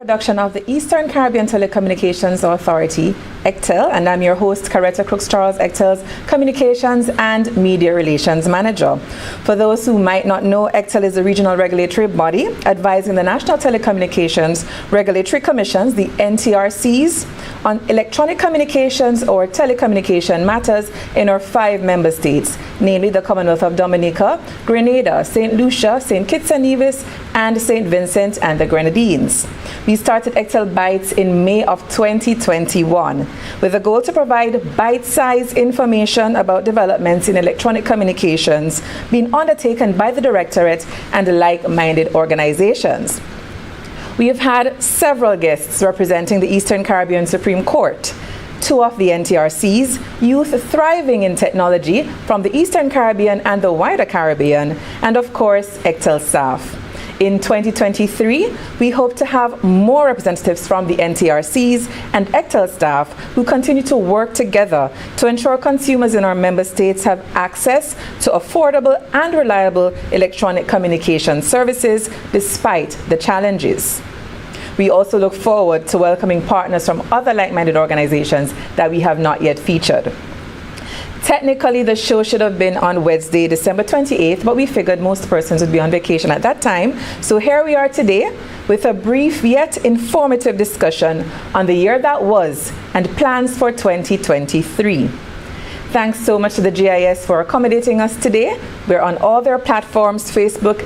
Production of the Eastern Caribbean Telecommunications Authority, ECTEL, and I'm your host, Coretta Crooks-Charles, ECTEL's Communications and Media Relations Manager. For those who might not know, ECTEL is a regional regulatory body advising the National Telecommunications Regulatory Commissions, the NTRCs, on electronic communications or telecommunication matters in our 5 member states, namely the Commonwealth of Dominica, Grenada, St. Lucia, St. Kitts and Nevis, and St. Vincent and the Grenadines. We started ECTEL Bytes in May of 2021 with a goal to provide bite-sized information about developments in electronic communications being undertaken by the Directorate and like-minded organizations. We have had several guests representing the Eastern Caribbean Supreme Court, 2 of the NTRCs, youth thriving in technology from the Eastern Caribbean and the wider Caribbean, and of course, ECTEL staff. In 2023, we hope to have more representatives from the NTRCs and ECTEL staff who continue to work together to ensure consumers in our member states have access to affordable and reliable electronic communication services despite the challenges. We also look forward to welcoming partners from other like-minded organizations that we have not yet featured. Technically, the show should have been on Wednesday, December 28th, but we figured most persons would be on vacation at that time. So here we are today with a brief yet informative discussion on the year that was and plans for 2023. Thanks so much to the GIS for accommodating us today. We're on all their platforms, Facebook,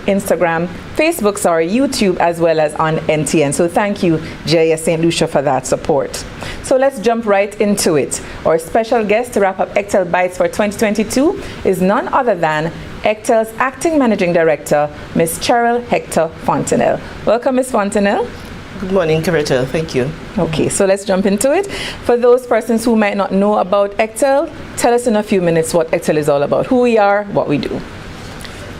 YouTube, as well as on NTN. So thank you, GIS St. Lucia, for that support. So let's jump right into it. Our special guest to wrap up ECTEL Bytes for 2022 is none other than ECTEL's Acting Managing Director, Ms. Cheryl Hector Fontenelle. Welcome, Ms. Fontenelle. Good morning, Coretta. Thank you. Okay, so let's jump into it. For those persons who might not know about ECTEL, tell us in a few minutes what ECTEL is all about, who we are, what we do.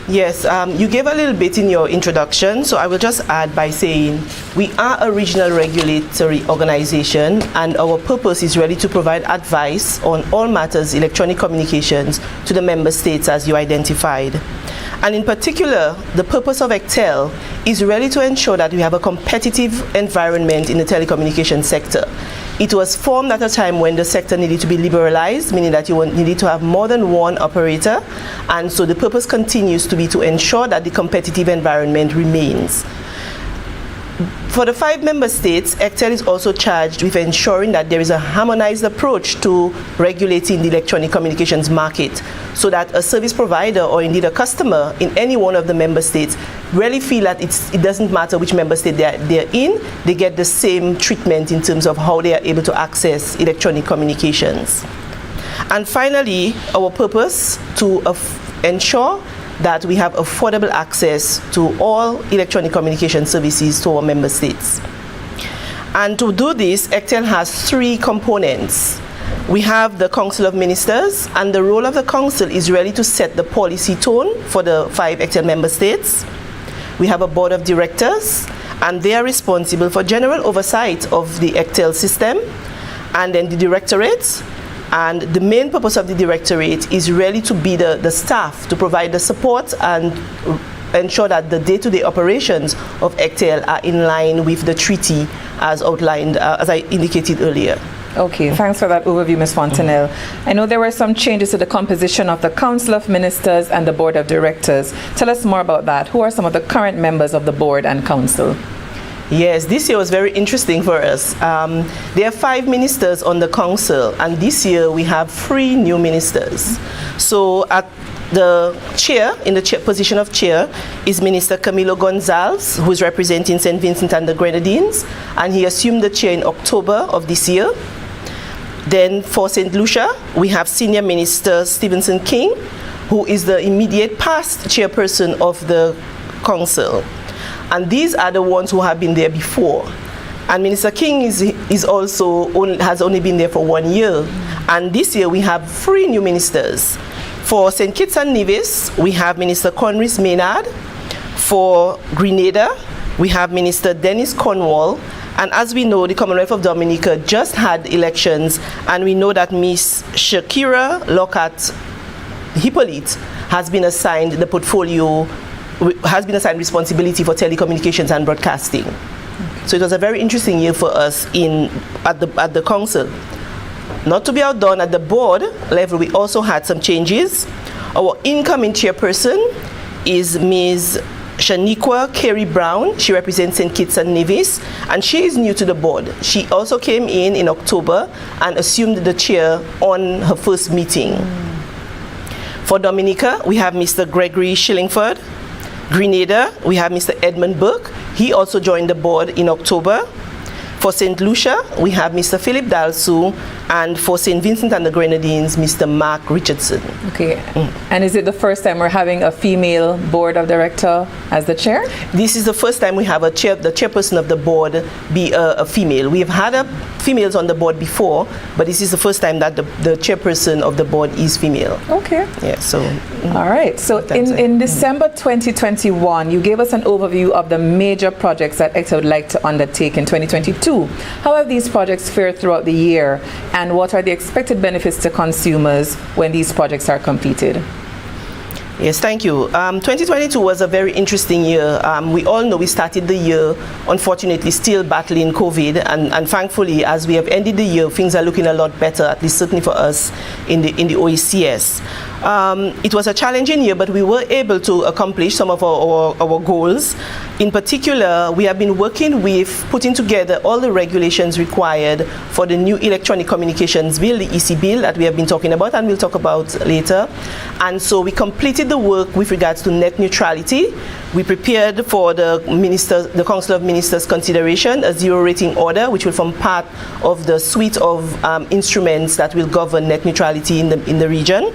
Yes, you gave a little bit in your introduction, so I will just add by saying we are a regional regulatory organization, and our purpose is really to provide advice on all matters electronic communications to the member states as you identified. And in particular, the purpose of ECTEL is really to ensure that we have a competitive environment in the telecommunications sector. It was formed at a time when the sector needed to be liberalized, meaning that you needed to have more than one operator. And so the purpose continues to be to ensure that the competitive environment remains. For the 5 member states, ECTEL is also charged with ensuring that there is a harmonized approach to regulating the electronic communications market so that a service provider or indeed a customer in any one of the member states really feel that it doesn't matter which member state they're in, they get the same treatment in terms of how they are able to access electronic communications. And finally, our purpose to ensure that we have affordable access to all electronic communication services to our member states. And to do this, ECTEL has 3 components. We have the Council of Ministers, and the role of the Council is really to set the policy tone for the 5 ECTEL member states. We have a Board of Directors, and they are responsible for general oversight of the ECTEL system, and then the Directorate. And the main purpose of the Directorate is really to be the staff to provide the support and ensure that the day-to-day operations of ECTEL are in line with the treaty as outlined, as I indicated earlier. Okay, thanks for that overview, Ms. Fontenelle. I know there were some changes to the composition of the Council of Ministers and the Board of Directors. Tell us more about that. Who are some of the current members of the Board and Council? Yes, this year was very interesting for us. There are 5 ministers on the council, and this year we have 3 new ministers. So at the chair, in the position of chair, is Minister Camilo Gonzalez, who is representing St. Vincent and the Grenadines, and he assumed the chair in October of this year. Then for St. Lucia, we have Senior Minister Stevenson King, who is the immediate past chairperson of the council. And these are the ones who have been there before. And Minister King has only been there for 1 year. And this year we have 3 new ministers. For St. Kitts and Nevis, we have Minister Conris Maynard. For Grenada, we have Minister Dennis Cornwall. And as we know, the Commonwealth of Dominica just had elections, and we know that Miss Shakira Lockhart Hippolyte has been assigned the portfolio, has been assigned responsibility for telecommunications and broadcasting. Okay. So it was a very interesting year for us at the council. Not to be outdone, at the board level, we also had some changes. Our incoming chairperson is Ms. Shaniqua Carey Brown. She represents St. Kitts and Nevis, and she is new to the board. She also came in October and assumed the chair on her first meeting. For Dominica, we have Mr. Gregory Shillingford. Grenada, we have Mr. Edmund Burke. He also joined the board in October. For St. Lucia, we have Mr. Philip Dalsu, and for St. Vincent and the Grenadines, Mr. Mark Richardson. Okay. And is it the first time we're having a female board of director as the chair? This is the first time we have the chairperson of the board be a female. We've had females on the board before, but this is the first time that the chairperson of the board is female. Okay. Yeah, so. All right. So in December 2021, you gave us an overview of the major projects that ECTEL would like to undertake in 2022. How have these projects fared throughout the year, and what are the expected benefits to consumers when these projects are completed? Yes, thank you. 2022 was a very interesting year. We all know we started the year, unfortunately, still battling COVID, and thankfully, as we have ended the year, things are looking a lot better, at least certainly for us in the OECS. It was a challenging year, but we were able to accomplish some of our goals. In particular, we have been working with putting together all the regulations required for the new electronic communications bill, the EC bill that we have been talking about and we'll talk about later. And so we completed the work with regards to net neutrality. We prepared for the Council of Ministers consideration a zero rating order, which will form part of the suite of instruments that will govern net neutrality in the region.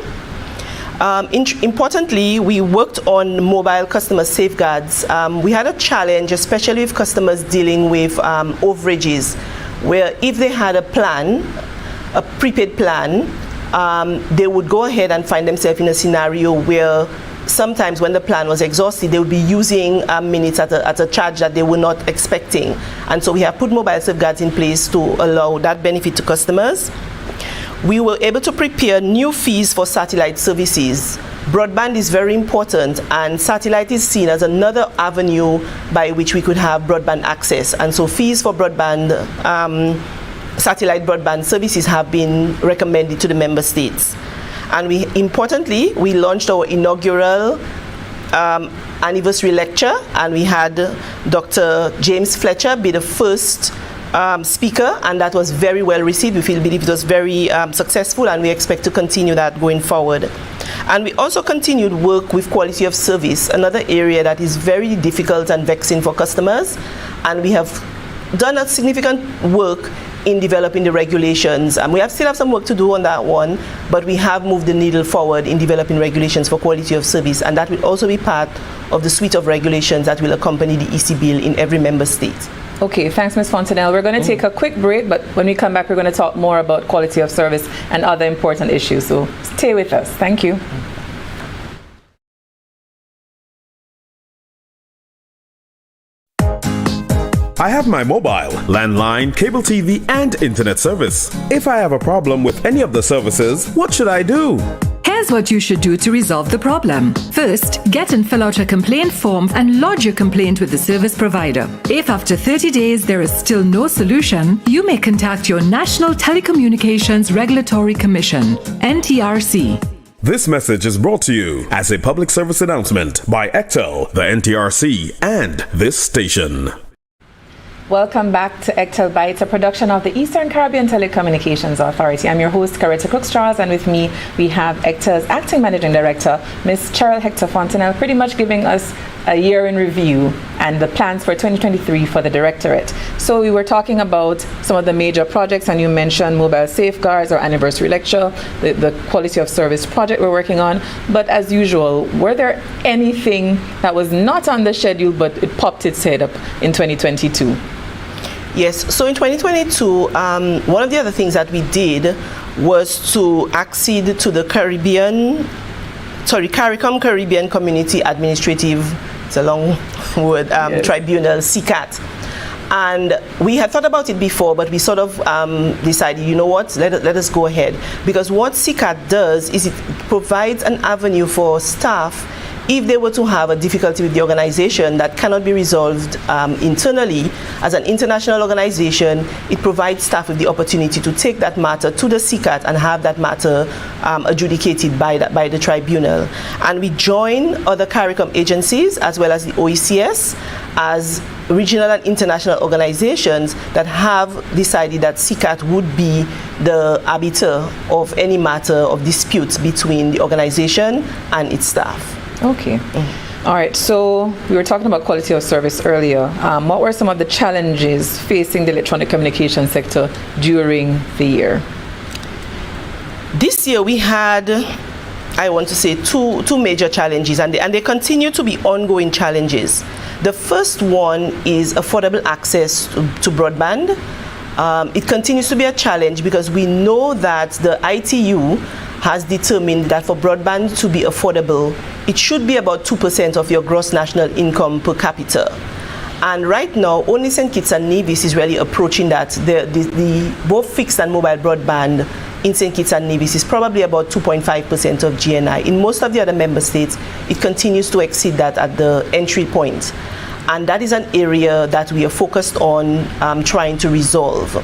Importantly, we worked on mobile customer safeguards. We had a challenge, especially with customers dealing with overages, where if they had a plan, a prepaid plan, they would go ahead and find themselves in a scenario where sometimes when the plan was exhausted, they would be using minutes at a charge that they were not expecting. And so we have put mobile safeguards in place to allow that benefit to customers. We were able to prepare new fees for satellite services. Broadband is very important, and satellite is seen as another avenue by which we could have broadband access. And so fees for broadband, satellite broadband services have been recommended to the member states. And importantly, we launched our inaugural anniversary lecture, and we had Dr. James Fletcher be the first speaker, and that was very well received. We believe it was very successful, and we expect to continue that going forward. And we also continued work with quality of service, another area that is very difficult and vexing for customers, and we have done a significant work in developing the regulations. And we still have some work to do on that one, but we have moved the needle forward in developing regulations for quality of service, and that will also be part of the suite of regulations that will accompany the EC bill in every member state. Okay, thanks, Ms. Fontenelle. We're going to take a quick break, but when we come back, we're going to talk more about quality of service and other important issues. So stay with us. Thank you. I have my mobile, landline, cable TV, and internet service. If I have a problem with any of the services, what should I do? Here's what you should do to resolve the problem. First, get and fill out a complaint form and lodge your complaint with the service provider. If after 30 days there is still no solution, you may contact your National Telecommunications Regulatory Commission, NTRC. This message is brought to you as a public service announcement by ECTEL, the NTRC, and this station. Welcome back to ECTEL Bytes, a production of the Eastern Caribbean Telecommunications Authority. I'm your host, Caretta Cook-Straws, and with me we have ECTEL's Acting Managing Director, Ms. Cheryl Hector Fontenelle, pretty much giving us a year in review and the plans for 2023 for the Directorate. So we were talking about some of the major projects, and you mentioned mobile safeguards, our anniversary lecture, the quality of service project we're working on. But as usual, were there anything that was not on the schedule but it popped its head up in 2022? Yes, so in 2022, one of the other things that we did was to accede to the CARICOM Caribbean Community Administrative, it's a long word, yes, Tribunal, CCAT. And we had thought about it before, but we sort of decided, you know what, let us go ahead. Because what CCAT does is it provides an avenue for staff if they were to have a difficulty with the organization that cannot be resolved internally, as an international organization, it provides staff with the opportunity to take that matter to the CCAT and have that matter adjudicated by the tribunal. And we join other CARICOM agencies as well as the OECS as regional and international organizations that have decided that CCAT would be the arbiter of any matter of disputes between the organization and its staff. Okay. All right, so we were talking about quality of service earlier. What were some of the challenges facing the electronic communication sector during the year? This year we had, I want to say, two major challenges, and they continue to be ongoing challenges. The first one is affordable access to broadband. It continues to be a challenge because we know that the ITU has determined that for broadband to be affordable, it should be about 2% of your gross national income per capita. And right now, only St. Kitts and Nevis is really approaching that. The both fixed and mobile broadband in St. Kitts and Nevis is probably about 2.5% of GNI. In most of the other member states, it continues to exceed that at the entry point. And that is an area that we are focused on trying to resolve.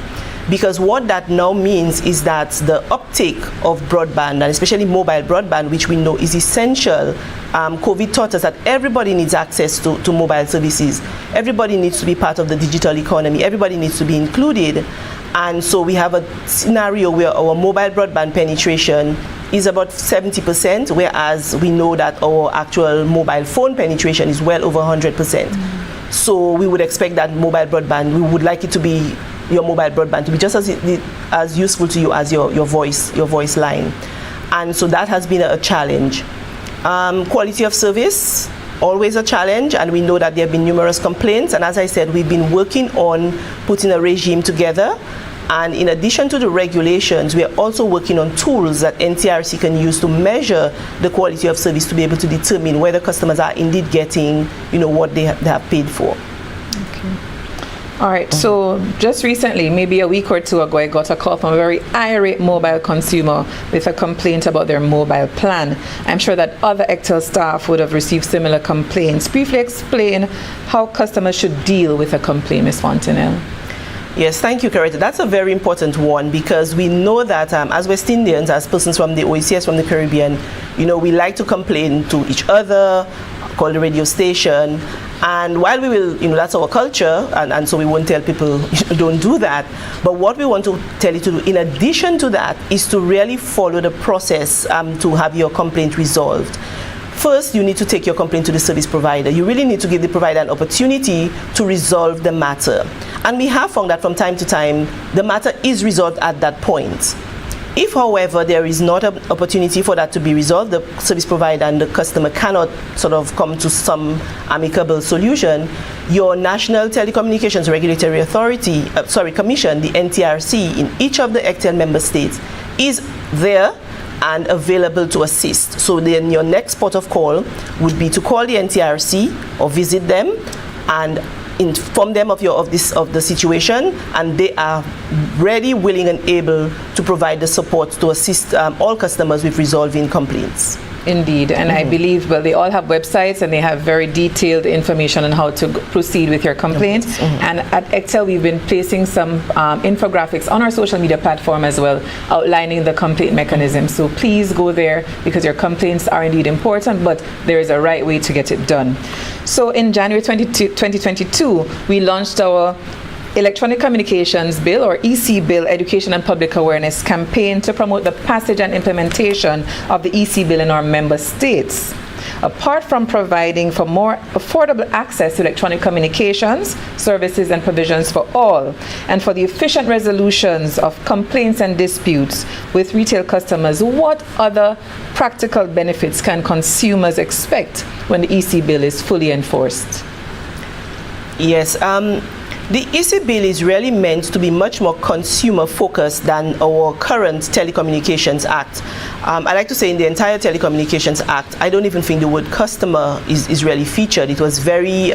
Because what that now means is that the uptake of broadband, and especially mobile broadband, which we know is essential, COVID taught us that everybody needs access to mobile services. Everybody needs to be part of the digital economy. Everybody needs to be included. And so we have a scenario where our mobile broadband penetration is about 70%, whereas we know that our actual mobile phone penetration is well over 100%. So we would expect that mobile broadband, we would like it to be, your mobile broadband to be just as useful to you as your voice line. And so that has been a challenge. Quality of service, always a challenge, and we know that there have been numerous complaints. And as I said, we've been working on putting a regime together. And in addition to the regulations, we are also working on tools that NTRC can use to measure the quality of service to be able to determine whether customers are indeed getting, what they have paid for. Okay. All right, so just recently, maybe a week or two ago, I got a call from a very irate mobile consumer with a complaint about their mobile plan. I'm sure that other ECTEL staff would have received similar complaints. Briefly explain how customers should deal with a complaint, Ms. Fontenelle. Yes, thank you, Coretta. That's a very important one because we know that as West Indians, as persons from the OECS, from the Caribbean, we like to complain to each other, call the radio station. And while we will, that's our culture, and so we won't tell people don't do that. But what we want to tell you to do, in addition to that, is to really follow the process to have your complaint resolved. First, you need to take your complaint to the service provider. You really need to give the provider an opportunity to resolve the matter. And we have found that from time to time, the matter is resolved at that point. If, however, there is not an opportunity for that to be resolved, the service provider and the customer cannot sort of come to some amicable solution, your National Telecommunications Regulatory Commission, the NTRC, in each of the ECTEL member states, is there and available to assist. So then your next port of call would be to call the NTRC or visit them and inform them of the situation, and they are ready, willing, and able to provide the support to assist all customers with resolving complaints. Indeed, and I believe, they all have websites and they have very detailed information on how to proceed with your complaint. And at ECTEL, we've been placing some infographics on our social media platform as well, outlining the complaint mechanism. So please go there because your complaints are indeed important, but there is a right way to get it done. So in January 2022, we launched our Electronic Communications Bill, or EC Bill, Education and Public Awareness campaign to promote the passage and implementation of the EC Bill in our member states. Apart from providing for more affordable access to electronic communications, services and provisions for all, and for the efficient resolutions of complaints and disputes with retail customers, what other practical benefits can consumers expect when the EC Bill is fully enforced? Yes, the EC Bill is really meant to be much more consumer-focused than our current Telecommunications Act. I like to say in the entire Telecommunications Act, I don't even think the word customer is really featured. It was very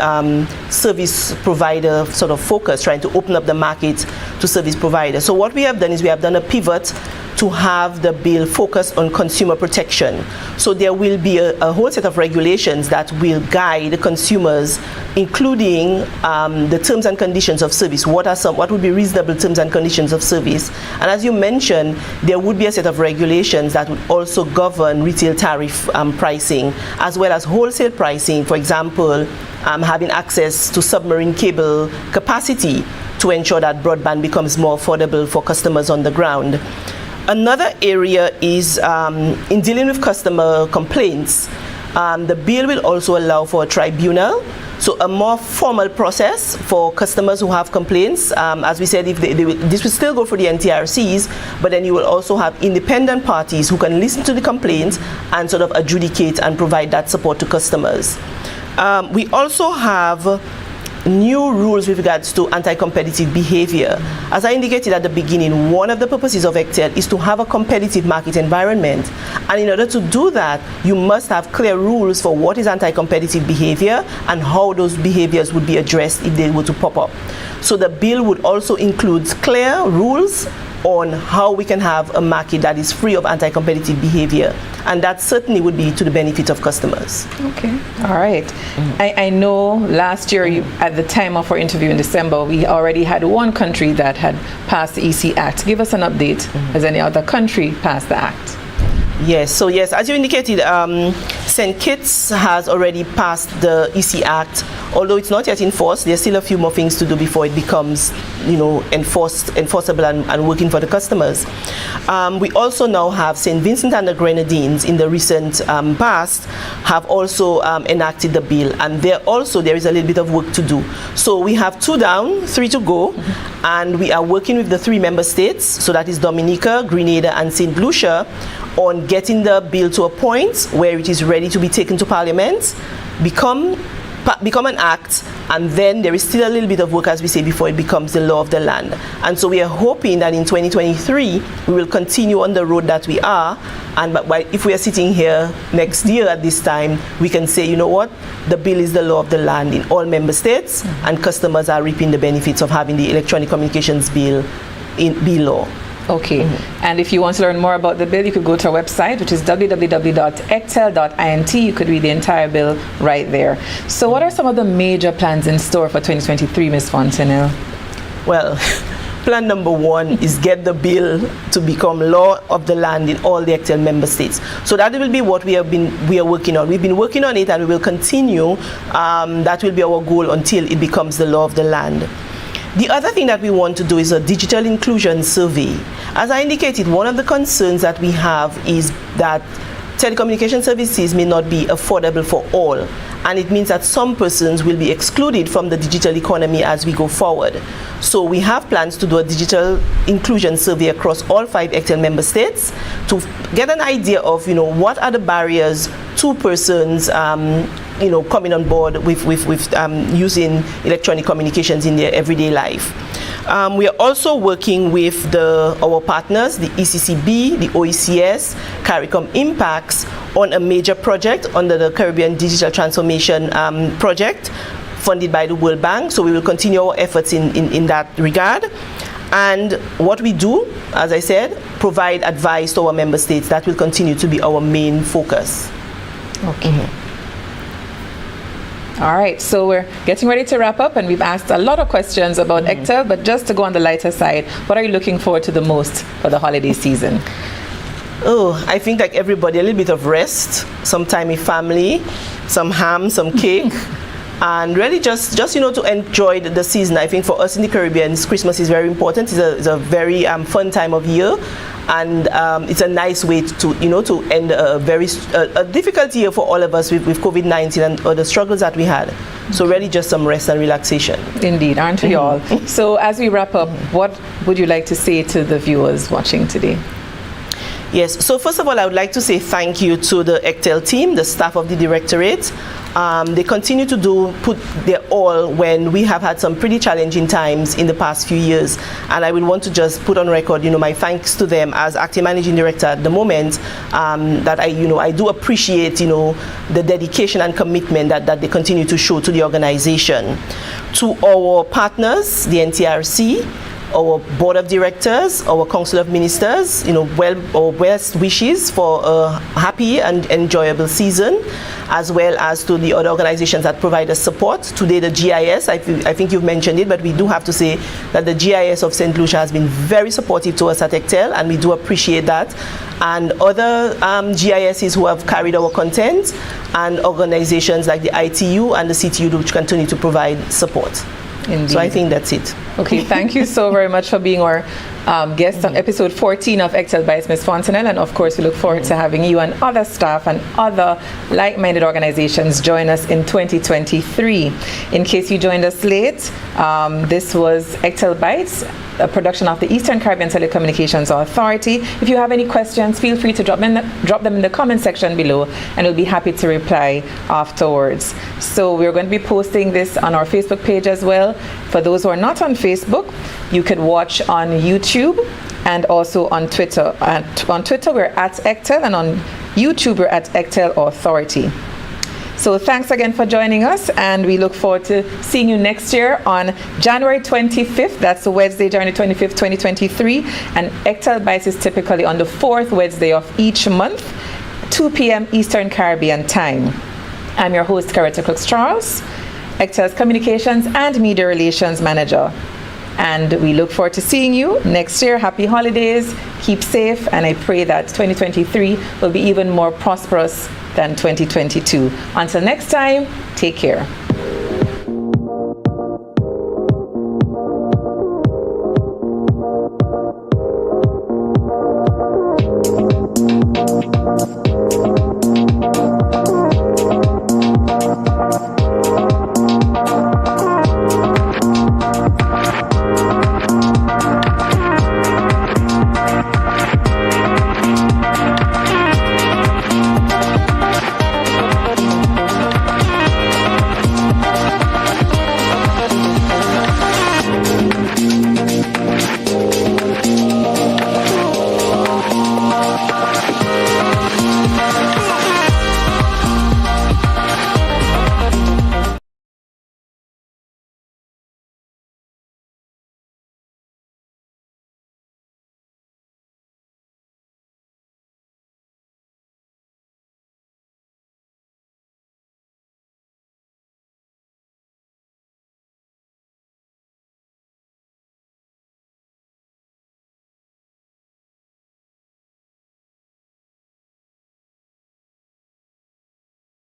service provider sort of focused, trying to open up the market to service providers. So what we have done is we have done a pivot to have the bill focus on consumer protection. So there will be a whole set of regulations that will guide consumers, including the terms and conditions of service. What would be reasonable terms and conditions of service? And as you mentioned, there would be a set of regulations that would also govern retail tariff pricing, as well as wholesale pricing. For example, having access to submarine cable capacity to ensure that broadband becomes more affordable for customers on the ground. Another area is in dealing with customer complaints. The bill will also allow for a tribunal, so a more formal process for customers who have complaints. As we said, this will still go for the NTRCs, but then you will also have independent parties who can listen to the complaints and sort of adjudicate and provide that support to customers. We also have new rules with regards to anti-competitive behavior. As I indicated at the beginning, one of the purposes of ECTEL is to have a competitive market environment. And in order to do that, you must have clear rules for what is anti-competitive behavior and how those behaviors would be addressed if they were to pop up. So the bill would also include clear rules on how we can have a market that is free of anti-competitive behavior. And that certainly would be to the benefit of customers. Okay, all right. I know last year, at the time of our interview in December, we already had one country that had passed the EC Act. Give us an update. Has any other country passed the Act? Yes, so yes, as you indicated, St. Kitts has already passed the EC Act. Although it's not yet enforced, there's still a few more things to do before it becomes, enforceable and working for the customers. We also now have St. Vincent and the Grenadines in the recent past have also enacted the bill, and there is a little bit of work to do. So we have 2 down, 3 to go, and we are working with the 3 member states, so that is Dominica, Grenada, and St. Lucia, on getting the bill to a point where it is ready to be taken to Parliament, become an act, and then there is still a little bit of work, as we say, before it becomes the law of the land. And so we are hoping that in 2023 we will continue on the road that we are, and if we are sitting here next year at this time, we can say, you know what, the bill is the law of the land in all member states, and customers are reaping the benefits of having the electronic communications bill be law. Okay, and if you want to learn more about the bill, you could go to our website, which is www.ectel.int. You could read the entire bill right there. So what are some of the major plans in store for 2023, Ms. Fontenelle? Well, plan number 1 is get the bill to become law of the land in all the ECTEL member states. So that will be what we are working on. We've been working on it, and we will continue. That will be our goal until it becomes the law of the land. The other thing that we want to do is a digital inclusion survey. As I indicated, one of the concerns that we have is that telecommunication services may not be affordable for all, and it means that some persons will be excluded from the digital economy as we go forward. So we have plans to do a digital inclusion survey across all 5 ECTEL member states to get an idea of, what are the barriers to persons coming on board with using electronic communications in their everyday life. We are also working with our partners, the ECCB, the OECS, CARICOM Impacts, on a major project under the Caribbean Digital Transformation Project, funded by the World Bank. So we will continue our efforts in that regard. And what we do, as I said, provide advice to our member states. That will continue to be our main focus. Okay. All right, so we're getting ready to wrap up, and we've asked a lot of questions about ECTEL, but just to go on the lighter side, what are you looking forward to the most for the holiday season? Oh, I think like everybody, a little bit of rest, some time with family, some ham, some cake, and really just to enjoy the season. I think for us in the Caribbean, Christmas is very important. It's a very fun time of year, and it's a nice way to end a very difficult year for all of us with COVID-19 and the struggles that we had. So really just some rest and relaxation. Indeed, aren't we all? So as we wrap up, what would you like to say to the viewers watching today? Yes, so first of all, I would like to say thank you to the ECTEL team, the staff of the Directorate. They continue to put their all when we have had some pretty challenging times in the past few years. And I would want to just put on record, my thanks to them as Acting Managing Director at the moment, that I do appreciate, the dedication and commitment that they continue to show to the organization. To our partners, the NTRC, our board of directors, our council of ministers, our best wishes for a happy and enjoyable season, as well as to the other organizations that provide us support. Today, the GIS, I think you've mentioned it, but we do have to say that the GIS of St. Lucia has been very supportive to us at ECTEL, and we do appreciate that. And other GISs who have carried our content, and organizations like the ITU and the CTU, which continue to provide support. Indeed. So I think that's it. Okay, thank you so very much for being our guest on episode 14 of ECTEL by Ms. Fontenelle, and of course we look forward to having you and other staff and other like-minded organizations join us in 2023. In case you joined us late, this was ECTEL Bytes, a production of the Eastern Caribbean Telecommunications Authority. If you have any questions, feel free to drop them in the comment section below, and we'll be happy to reply afterwards. So we're going to be posting this on our Facebook page as well. For those who are not on Facebook, you could watch on YouTube and also on Twitter. On Twitter, we're at ECTEL, and on YouTube, we're at ECTEL Authority. So thanks again for joining us, and we look forward to seeing you next year on January 25th. That's Wednesday, January 25th, 2023. And ECTEL Bytes is typically on the 4th Wednesday of each month, 2 p.m. Eastern Caribbean time. I'm your host, Caretta Crooks-Charles, ECTEL's Communications and Media Relations Manager. And we look forward to seeing you next year. Happy holidays, keep safe, and I pray that 2023 will be even more prosperous than 2022. Until next time, take care.